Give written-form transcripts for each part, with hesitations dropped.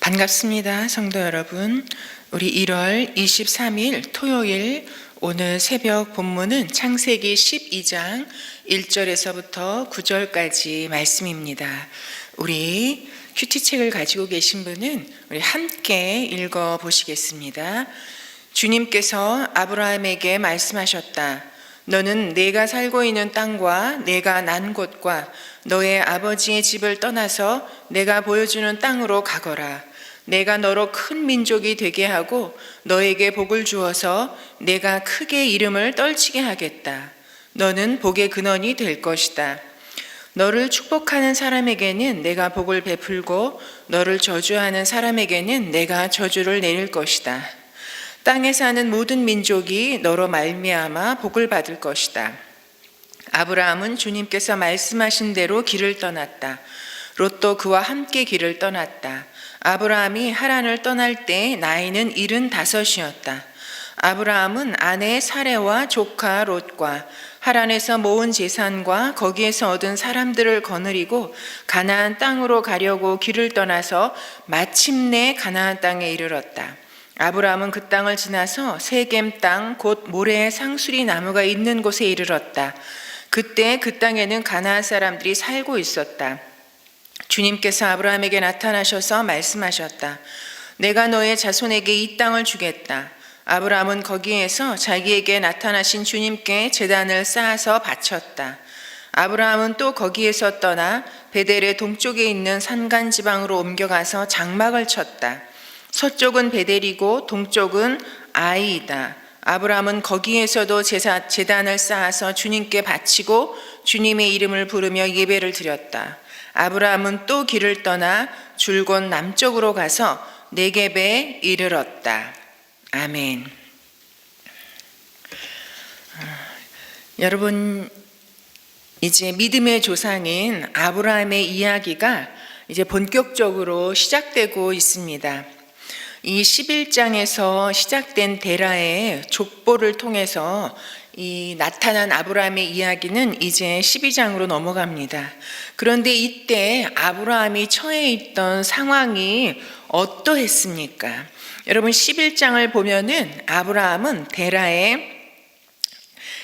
반갑습니다. 성도 여러분. 우리 1월 23일 토요일 오늘 새벽 본문은 창세기 12장 1절에서부터 9절까지 말씀입니다. 우리 큐티책을 가지고 계신 분은 우리 함께 읽어 보시겠습니다. 주님께서 아브라함에게 말씀하셨다. 너는 내가 살고 있는 땅과 내가 난 곳과 너의 아버지의 집을 떠나서 내가 보여주는 땅으로 가거라. 내가 너로 큰 민족이 되게 하고 너에게 복을 주어서 내가 크게 이름을 떨치게 하겠다. 너는 복의 근원이 될 것이다. 너를 축복하는 사람에게는 내가 복을 베풀고 너를 저주하는 사람에게는 내가 저주를 내릴 것이다. 땅에 사는 모든 민족이 너로 말미암아 복을 받을 것이다. 아브라함은 주님께서 말씀하신 대로 길을 떠났다. 롯도 그와 함께 길을 떠났다. 아브라함이 하란을 떠날 때 나이는 75이었다. 아브라함은 아내 사레와 조카 롯과 하란에서 모은 재산과 거기에서 얻은 사람들을 거느리고 가나안 땅으로 가려고 길을 떠나서 마침내 가나안 땅에 이르렀다. 아브라함은 그 땅을 지나서 세겜 땅 곧 모래의 상수리 나무가 있는 곳에 이르렀다. 그때 그 땅에는 가나안 사람들이 살고 있었다. 주님께서 아브라함에게 나타나셔서 말씀하셨다. 내가 너의 자손에게 이 땅을 주겠다. 아브라함은 거기에서 자기에게 나타나신 주님께 제단을 쌓아서 바쳤다. 아브라함은 또 거기에서 떠나 베델의 동쪽에 있는 산간 지방으로 옮겨가서 장막을 쳤다. 서쪽은 베델이고 동쪽은 아이이다. 아브라함은 거기에서도 제단을 쌓아서 주님께 바치고 주님의 이름을 부르며 예배를 드렸다. 아브라함은 또 길을 떠나 줄곧 남쪽으로 가서 네겝에 이르렀다. 아멘. 여러분, 이제 믿음의 조상인 아브라함의 이야기가 이제 본격적으로 시작되고 있습니다. 이 11장에서 시작된 데라의 족보를 통해서 이 나타난 아브라함의 이야기는 이제 12장으로 넘어갑니다. 그런데 이때 아브라함이 처해 있던 상황이 어떠했습니까? 여러분 11장을 보면은 아브라함은 데라의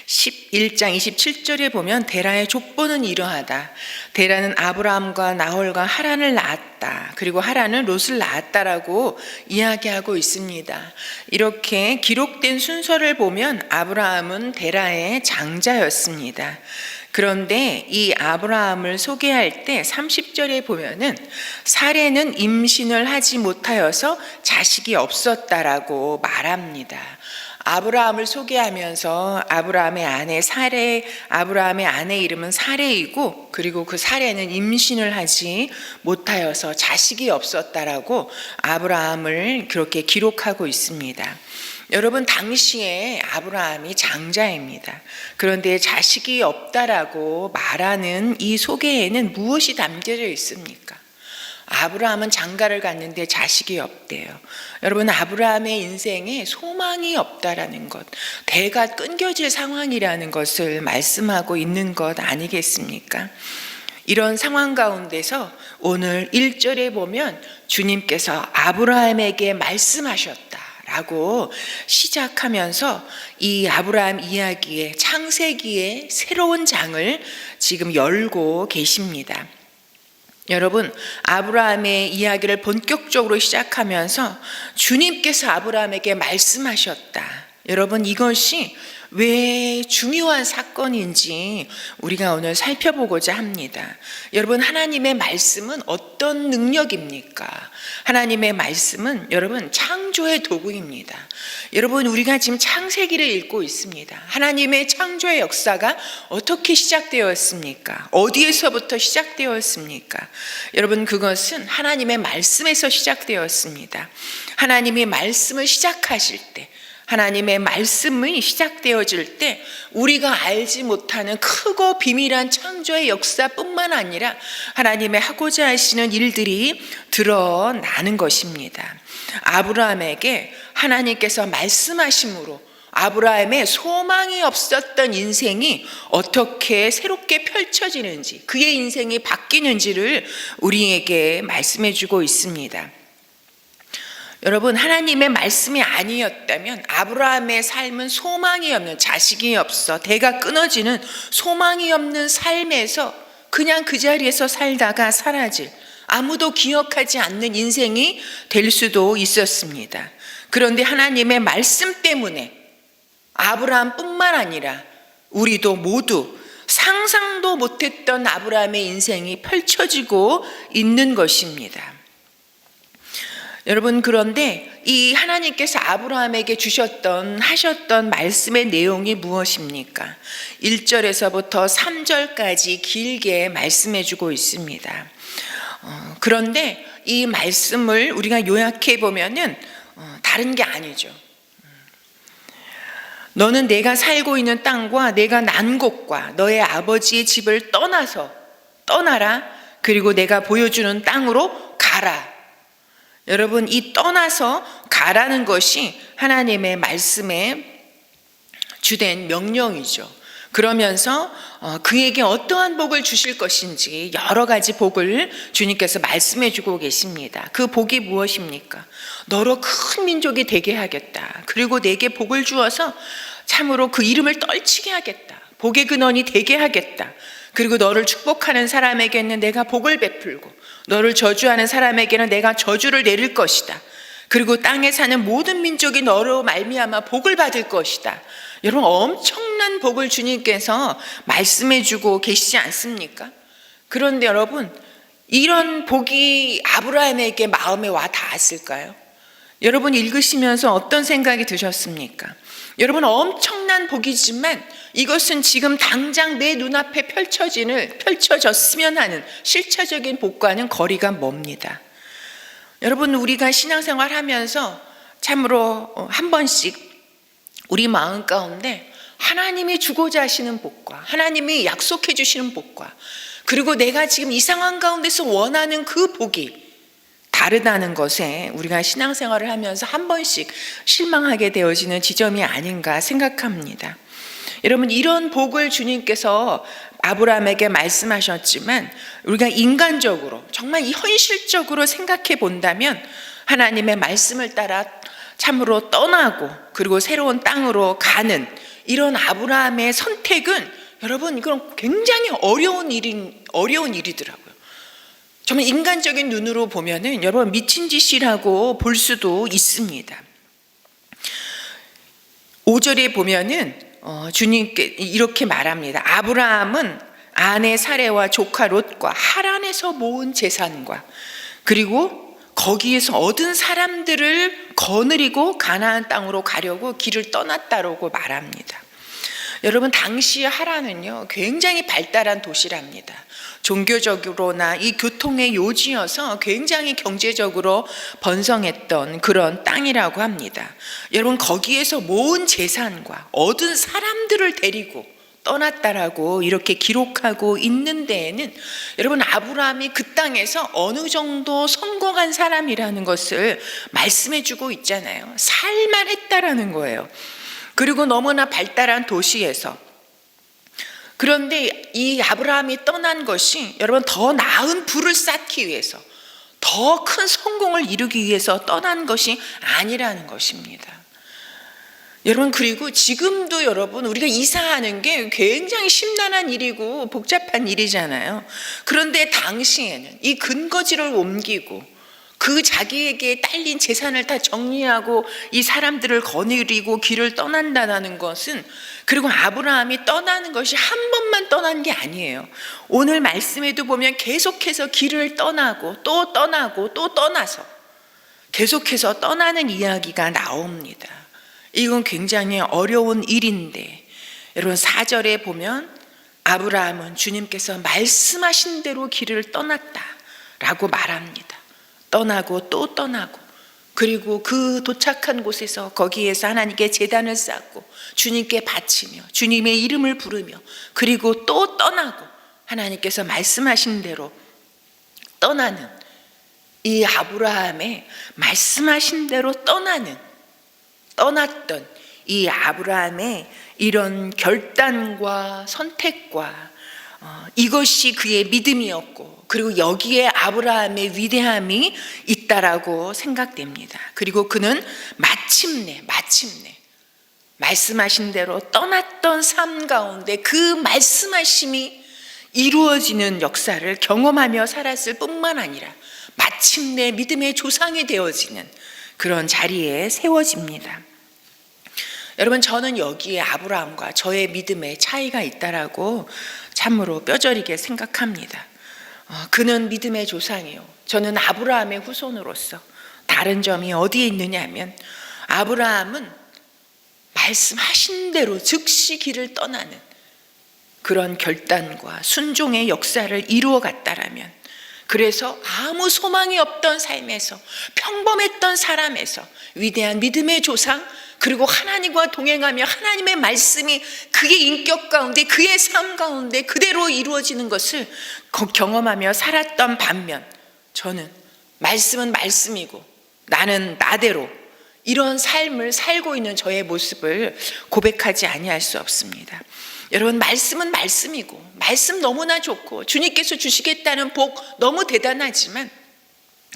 11장 27절에 보면 데라의 족보는 이러하다. 데라는 아브라함과 나홀과 하란을 낳았다. 그리고 하란은 롯을 낳았다라고 이야기하고 있습니다. 이렇게 기록된 순서를 보면 아브라함은 데라의 장자였습니다. 그런데 이 아브라함을 소개할 때 30절에 보면은 사레는 임신을 하지 못하여서 자식이 없었다라고 말합니다. 아브라함을 소개하면서 아브라함의 아내 사레, 아브라함의 아내 이름은 사레이고 그리고 그 사레는 임신을 하지 못하여서 자식이 없었다라고 아브라함을 그렇게 기록하고 있습니다. 여러분 당시에 아브라함이 장자입니다. 그런데 자식이 없다라고 말하는 이 소개에는 무엇이 담겨져 있습니까? 아브라함은 장가를 갔는데 자식이 없대요. 여러분 아브라함의 인생에 소망이 없다라는 것, 대가 끊겨질 상황이라는 것을 말씀하고 있는 것 아니겠습니까? 이런 상황 가운데서 오늘 1절에 보면 주님께서 아브라함에게 말씀하셨다라고 시작하면서 이 아브라함 이야기의 창세기의 새로운 장을 지금 열고 계십니다. 여러분 아브라함의 이야기를 본격적으로 시작하면서 주님께서 아브라함에게 말씀하셨다. 여러분 이것이 왜 중요한 사건인지 우리가 오늘 살펴보고자 합니다. 여러분 하나님의 말씀은 어떤 능력입니까? 하나님의 말씀은 여러분 창조의 도구입니다. 여러분 우리가 지금 창세기를 읽고 있습니다. 하나님의 창조의 역사가 어떻게 시작되었습니까? 어디에서부터 시작되었습니까? 여러분 그것은 하나님의 말씀에서 시작되었습니다. 하나님이 말씀을 시작하실 때 하나님의 말씀이 시작되어질 때 우리가 알지 못하는 크고 비밀한 창조의 역사뿐만 아니라 하나님의 하고자 하시는 일들이 드러나는 것입니다. 아브라함에게 하나님께서 말씀하심으로 아브라함의 소망이 없었던 인생이 어떻게 새롭게 펼쳐지는지, 그의 인생이 바뀌는지를 우리에게 말씀해 주고 있습니다. 여러분, 하나님의 말씀이 아니었다면 아브라함의 삶은 소망이 없는, 자식이 없어 대가 끊어지는 소망이 없는 삶에서 그냥 그 자리에서 살다가 사라질, 아무도 기억하지 않는 인생이 될 수도 있었습니다. 그런데 하나님의 말씀 때문에 아브라함뿐만 아니라 우리도 모두 상상도 못했던 아브라함의 인생이 펼쳐지고 있는 것입니다. 여러분, 그런데 이 하나님께서 아브라함에게 하셨던 말씀의 내용이 무엇입니까? 1절에서부터 3절까지 길게 말씀해 주고 있습니다. 그런데 이 말씀을 우리가 요약해 보면은 다른 게 아니죠. 너는 내가 살고 있는 땅과 내가 난 곳과 너의 아버지의 집을 떠나라. 그리고 내가 보여주는 땅으로 가라. 여러분, 이 떠나서 가라는 것이 하나님의 말씀의 주된 명령이죠. 그러면서 그에게 어떠한 복을 주실 것인지 여러 가지 복을 주님께서 말씀해 주고 계십니다. 그 복이 무엇입니까? 너로 큰 민족이 되게 하겠다. 그리고 내게 복을 주어서 참으로 그 이름을 떨치게 하겠다. 복의 근원이 되게 하겠다. 그리고 너를 축복하는 사람에게는 내가 복을 베풀고 너를 저주하는 사람에게는 내가 저주를 내릴 것이다. 그리고 땅에 사는 모든 민족이 너로 말미암아 복을 받을 것이다. 여러분, 엄청난 복을 주님께서 말씀해 주고 계시지 않습니까? 그런데 여러분, 이런 복이 아브라함에게 마음에 와 닿았을까요? 여러분, 읽으시면서 어떤 생각이 드셨습니까? 여러분, 엄청난 복이지만 이것은 지금 당장 내 눈앞에 펼쳐졌으면 하는 실체적인 복과는 거리가 멉니다. 여러분, 우리가 신앙생활 하면서 참으로 한 번씩 우리 마음 가운데 하나님이 주고자 하시는 복과 하나님이 약속해 주시는 복과 그리고 내가 지금 이 상황 가운데서 원하는 그 복이 다르다는 것에 우리가 신앙생활을 하면서 한 번씩 실망하게 되어지는 지점이 아닌가 생각합니다. 여러분, 이런 복을 주님께서 아브라함에게 말씀하셨지만 우리가 인간적으로 정말 현실적으로 생각해 본다면 하나님의 말씀을 따라 참으로 떠나고 그리고 새로운 땅으로 가는 이런 아브라함의 선택은 여러분, 이건 굉장히 어려운 일이더라고요. 정말 인간적인 눈으로 보면은 여러분 미친 짓이라고 볼 수도 있습니다. 5절에 보면은 주님께 이렇게 말합니다. 아브라함은 아내 사레와 조카 롯과 하란에서 모은 재산과 그리고 거기에서 얻은 사람들을 거느리고 가나안 땅으로 가려고 길을 떠났다라고 말합니다. 여러분, 당시 하란은요 굉장히 발달한 도시랍니다. 종교적으로나 이 교통의 요지여서 굉장히 경제적으로 번성했던 그런 땅이라고 합니다. 여러분, 거기에서 모은 재산과 얻은 사람들을 데리고 떠났다라고 이렇게 기록하고 있는 데에는 여러분, 아브라함이 그 땅에서 어느 정도 성공한 사람이라는 것을 말씀해 주고 있잖아요. 살만했다라는 거예요. 그리고 너무나 발달한 도시에서. 그런데 이 아브라함이 떠난 것이 여러분 더 나은 부를 쌓기 위해서, 더 큰 성공을 이루기 위해서 떠난 것이 아니라는 것입니다. 여러분, 그리고 지금도 여러분 우리가 이사하는 게 굉장히 심란한 일이고 복잡한 일이잖아요. 그런데 당시에는 이 근거지를 옮기고 그 자기에게 딸린 재산을 다 정리하고 이 사람들을 거느리고 길을 떠난다는 것은, 그리고 아브라함이 떠나는 것이 한 번만 떠난 게 아니에요. 오늘 말씀에도 보면 계속해서 길을 떠나고 또 떠나고 또 떠나서 계속해서 떠나는 이야기가 나옵니다. 이건 굉장히 어려운 일인데 여러분 4절에 보면 아브라함은 주님께서 말씀하신 대로 길을 떠났다라고 말합니다. 떠나고 또 떠나고, 그리고 그 도착한 곳에서 거기에서 하나님께 제단을 쌓고 주님께 바치며 주님의 이름을 부르며, 그리고 또 떠나고 하나님께서 말씀하신 대로 떠나는 이 아브라함의 말씀하신 대로 떠났던 이 아브라함의 이런 결단과 선택과 이것이 그의 믿음이었고, 그리고 여기에 아브라함의 위대함이 있다라고 생각됩니다. 그리고 그는 마침내 말씀하신 대로 떠났던 삶 가운데 그 말씀하심이 이루어지는 역사를 경험하며 살았을 뿐만 아니라 마침내 믿음의 조상이 되어지는 그런 자리에 세워집니다. 여러분, 저는 여기에 아브라함과 저의 믿음의 차이가 있다라고 참으로 뼈저리게 생각합니다. 그는 믿음의 조상이요, 저는 아브라함의 후손으로서 다른 점이 어디에 있느냐 하면, 아브라함은 말씀하신 대로 즉시 길을 떠나는 그런 결단과 순종의 역사를 이루어 갔다라면, 그래서 아무 소망이 없던 삶에서, 평범했던 사람에서 위대한 믿음의 조상, 그리고 하나님과 동행하며 하나님의 말씀이 그의 인격 가운데, 그의 삶 가운데 그대로 이루어지는 것을 경험하며 살았던 반면, 저는 말씀은 말씀이고 나는 나대로 이런 삶을 살고 있는 저의 모습을 고백하지 아니할 수 없습니다. 여러분, 말씀은 말씀이고 말씀 너무나 좋고 주님께서 주시겠다는 복 너무 대단하지만,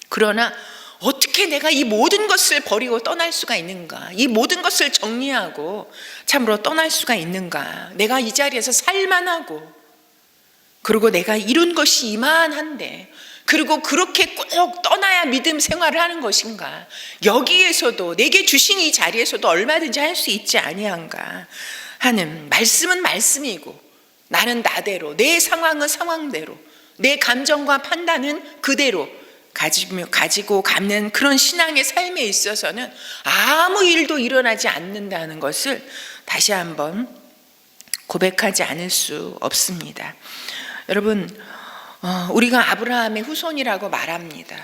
그러나 어떻게 내가 이 모든 것을 버리고 떠날 수가 있는가? 이 모든 것을 정리하고 참으로 떠날 수가 있는가? 내가 이 자리에서 살만하고, 그리고 내가 이룬 것이 이만한데, 그리고 그렇게 꼭 떠나야 믿음 생활을 하는 것인가? 여기에서도 내게 주신 이 자리에서도 얼마든지 할 수 있지 아니한가 하는, 말씀은 말씀이고 나는 나대로, 내 상황은 상황대로, 내 감정과 판단은 그대로 가지고 가는 그런 신앙의 삶에 있어서는 아무 일도 일어나지 않는다는 것을 다시 한번 고백하지 않을 수 없습니다. 여러분, 우리가 아브라함의 후손이라고 말합니다.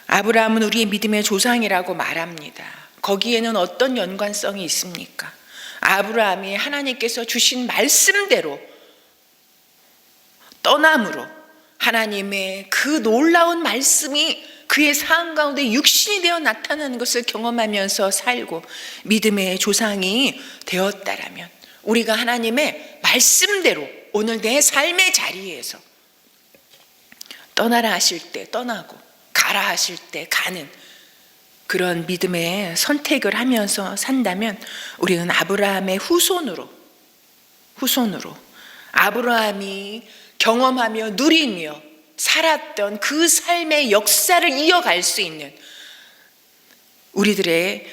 아브라함은 우리의 믿음의 조상이라고 말합니다. 거기에는 어떤 연관성이 있습니까? 아브라함이 하나님께서 주신 말씀대로 떠남으로 하나님의 그 놀라운 말씀이 그의 삶 가운데 육신이 되어 나타나는 것을 경험하면서 살고 믿음의 조상이 되었다라면, 우리가 하나님의 말씀대로 오늘 내 삶의 자리에서 떠나라 하실 때 떠나고 가라 하실 때 가는 그런 믿음의 선택을 하면서 산다면, 우리는 아브라함의 후손으로 아브라함이 경험하며 누리며 살았던 그 삶의 역사를 이어갈 수 있는 우리들의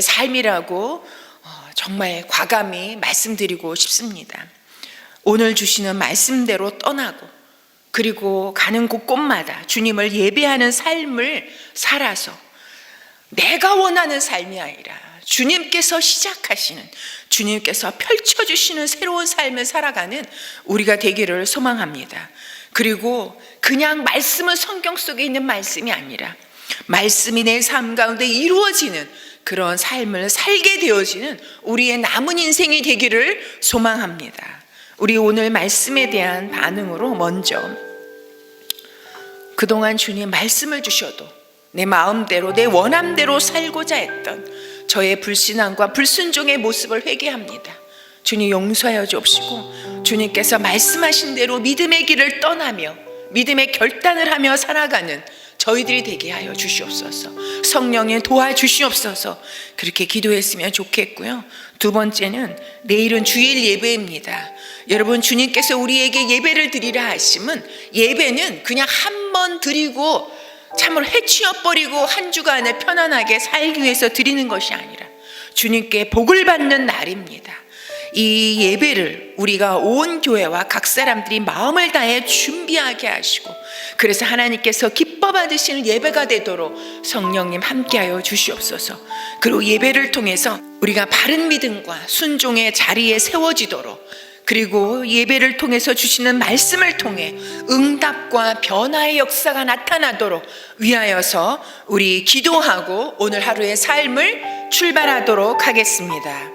삶이라고 정말 과감히 말씀드리고 싶습니다. 오늘 주시는 말씀대로 떠나고, 그리고 가는 곳곳마다 주님을 예배하는 삶을 살아서 내가 원하는 삶이 아니라 주님께서 시작하시는, 주님께서 펼쳐주시는 새로운 삶을 살아가는 우리가 되기를 소망합니다. 그리고 그냥 말씀은 성경 속에 있는 말씀이 아니라 말씀이 내 삶 가운데 이루어지는 그런 삶을 살게 되어지는 우리의 남은 인생이 되기를 소망합니다. 우리 오늘 말씀에 대한 반응으로 먼저, 그동안 주님 말씀을 주셔도 내 마음대로 내 원함대로 살고자 했던 저의 불신앙과 불순종의 모습을 회개합니다. 주님 용서하여 주옵시고, 주님께서 말씀하신 대로 믿음의 길을 떠나며 믿음의 결단을 하며 살아가는 저희들이 되게 하여 주시옵소서. 성령님 도와주시옵소서. 그렇게 기도했으면 좋겠고요. 두 번째는, 내일은 주일 예배입니다. 여러분, 주님께서 우리에게 예배를 드리라 하심은, 예배는 그냥 한 번 드리고 참으로 해치워버리고 한 주간을 편안하게 살기 위해서 드리는 것이 아니라 주님께 복을 받는 날입니다. 이 예배를 우리가 온 교회와 각 사람들이 마음을 다해 준비하게 하시고, 그래서 하나님께서 기뻐 받으시는 예배가 되도록 성령님 함께하여 주시옵소서. 그리고 예배를 통해서 우리가 바른 믿음과 순종의 자리에 세워지도록, 그리고 예배를 통해서 주시는 말씀을 통해 응답과 변화의 역사가 나타나도록 위하여서 우리 기도하고 오늘 하루의 삶을 출발하도록 하겠습니다.